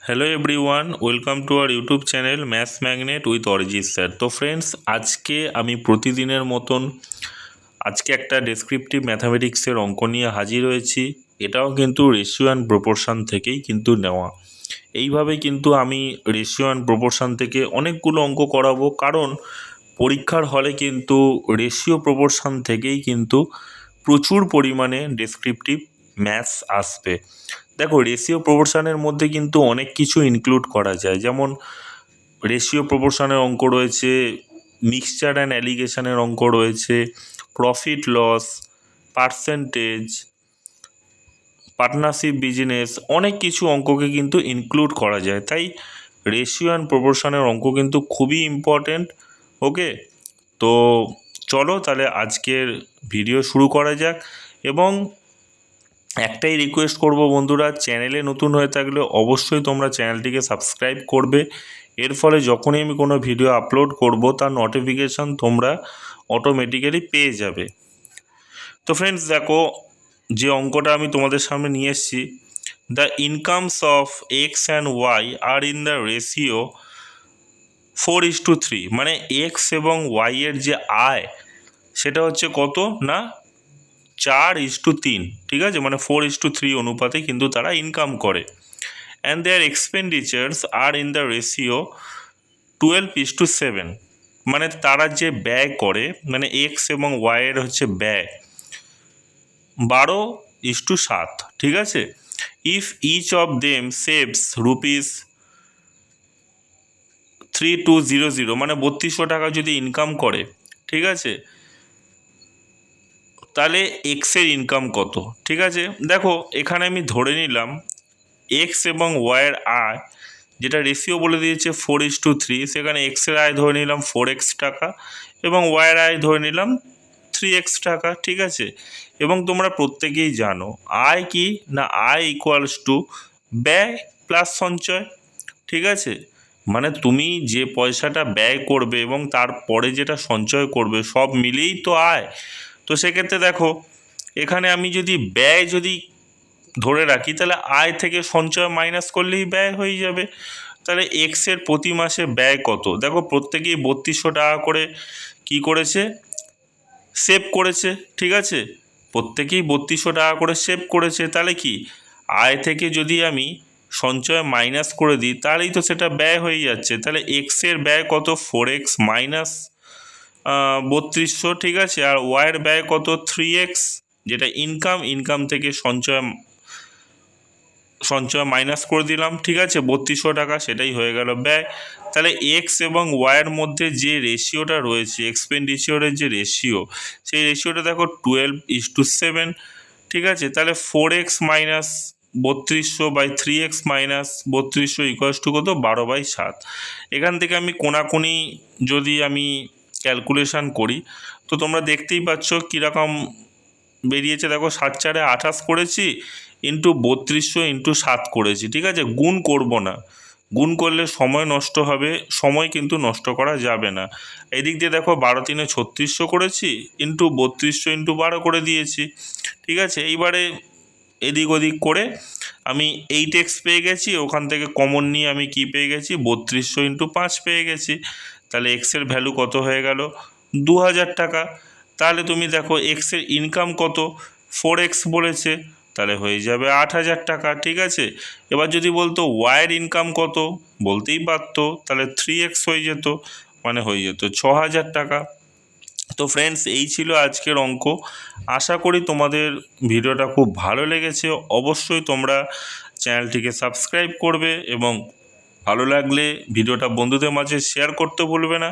Hello everyone, welcome to our YouTube channel maths magnet with Arijit sir. তো friends, আজকে আমি প্রতিদিনের মতন আজকে একটা ডেসক্রিপটিভ ম্যাথামেটিক্সের অঙ্ক নিয়ে হাজির হয়েছি। এটাও কিন্তু রেশিও অ্যান্ড প্রপোর্শন থেকেই কিন্তু নেওয়া। এইভাবে কিন্তু আমি রেশিও অ্যান্ড প্রপোর্শন থেকে অনেকগুলো অঙ্ক করাবো, কারণ পরীক্ষার হলে কিন্তু রেশিও প্রপোর্শন থেকেই কিন্তু প্রচুর পরিমাণে ডেসক্রিপটিভ ম্যাথস আসবে। দেখো, রেশিও প্রপোর্শনের মধ্যে কিন্তু অনেক কিছু ইনক্লুড করা যায়। যেমন রেশিও প্রপোর্শনের অঙ্ক রয়েছে, মিক্সচার অ্যান্ড অ্যালিগেশনের অঙ্ক রয়েছে, profit loss, percentage, partnership business, অনেক কিছু অঙ্ককে কিন্তু ইনক্লুড করা যায়। তাই রেশিও অ্যান্ড প্রপোর্শনের অঙ্ক কিন্তু খুবই ইম্পর্টেন্ট। ওকে, তো চলো তাহলে আজকের ভিডিও শুরু করা যাক। এবং একটাই রিকোয়েস্ট করব বন্ধুরা, চ্যানেলে নতুন হয়ে থাকলে অবশ্যই তোমরা চ্যানেলটিকে সাবস্ক্রাইব করবে। এর ফলে যখনই আমি কোনো ভিডিও আপলোড করব তার নোটিফিকেশান তোমরা অটোমেটিক্যালি পেয়ে যাবে। তো ফ্রেন্ডস, দেখো যে অঙ্কটা আমি তোমাদের সামনে নিয়ে এসেছি, the incomes of X and Y are in the ratio 4:3। মানে এক্স এবং ওয়াই এর যে আয় সেটা হচ্ছে কত না 4:3। ঠিক আছে, মানে 4:3 অনুপাতে কিন্তু তারা ইনকাম করে। And their expenditures are in the ratio 12:7। মানে তারা যে ব্যয় করে, মানে এক্স এবং ওয়াইয়ের হচ্ছে ব্যয় 12:7। ঠিক আছে, if each of them saves ₹3200, মানে 3200 টাকা যদি ইনকাম করে, ঠিক আছে, তাহলে এক্সের ইনকাম কত? ঠিক আছে, দেখো এখানে আমি ধরে নিলাম এক্স এবং ওয়াইয়ের আয়, যেটা রেশিও বলে দিয়েছে 4:3, সেখানে এক্সের আয় ধরে নিলাম 4x টাকা এবং ওয়াইয়ের আয় ধরে নিলাম 3x টাকা। ঠিক আছে, এবং তোমরা প্রত্যেকেই জানো আয় কি না, আয় ইকুয়ালস টু ব্যয় প্লাস সঞ্চয়। ঠিক আছে, মানে তুমি যে পয়সাটা ব্যয় করবে এবং তারপরে যেটা সঞ্চয় করবে সব মিলেই তো আয়। তো সেক্ষেত্রে দেখো, এখানে আমি যদি ব্যয় যদি ধরে রাখি, তাহলে আয় থেকে সঞ্চয় মাইনাস করলেই ব্যয় হয়ে যাবে। তাহলে এক্সের প্রতি মাসে ব্যয় কত? দেখো প্রত্যেকেই 3200 টাকা করে কি করেছে, সেভ করেছে। ঠিক আছে, প্রত্যেকেই 3200 টাকা করে সেভ করেছে। তাহলে কি, আয় থেকে যদি আমি সঞ্চয় মাইনাস করে দিই তাহলেই তো সেটা ব্যয় হয়ে যাচ্ছে। তাহলে এক্সের ব্যয় কত? 4x minus 3200। ঠিক আছে, আর ওয়াইয়ের ব্যয় কত? 3x, যেটা ইনকাম থেকে সঞ্চয় মাইনাস করে দিলাম। ঠিক আছে, 3200 টাকা, সেটাই হয়ে গেল ব্যয়। তাহলে এক্স এবং ওয়াইয়ের মধ্যে যে রেশিওটা রয়েছে, এক্সপেন্ডিচারের যে রেশিও, সেই রেশিওটা দেখো 12:7। ঠিক আছে, তাহলে 4x minus 3200 by 3x minus 3200 equals to কত? 12/7। এখান থেকে আমি কোনাকুনি যদি আমি ক্যালকুলেশান করি, তো তোমরা দেখতেই পাচ্ছ কীরকম বেরিয়েছে। দেখো 7×4 28 করেছি, ইন্টু 3200 ইন্টু 7 করেছি। ঠিক আছে, গুণ করব না, গুণ করলে সময় নষ্ট হবে, সময় কিন্তু নষ্ট করা যাবে না। এদিক দিয়ে দেখো 12×3 3600 করেছি, ইন্টু 3200 ইন্টু 12 করে দিয়েছি। ঠিক আছে, এইবারে এদিক ওদিক করে আমি 8x পেয়ে গেছি, ওখান থেকে কমন নিয়ে আমি কি পেয়ে গেছি? 3200 ইন্টু 5 পেয়ে গেছি। তাহলে এক্সের ভ্যালু কত হয়ে গেল? 2000 টাকা। তাহলে তুমি দেখো এক্সের ইনকাম কত? 4x বলেছে, তাহলে হয়ে যাবে 8000 টাকা। ঠিক আছে, এবার যদি বলতো ওয়াইয়ের ইনকাম কত, বলতেই পারতো, তাহলে 3x হয়ে যেত, মানে হয়ে যেত 6000 টাকা। তো ফ্রেন্ডস, এই ছিল আজকের অঙ্ক। আশা করি তোমাদের ভিডিওটা খুব ভালো লেগেছে। অবশ্যই তোমরা চ্যানেলটিকে সাবস্ক্রাইব করবে এবং ভালো লাগলে ভিডিওটা বন্ধুদের মাঝে শেয়ার করতে ভুলবে না।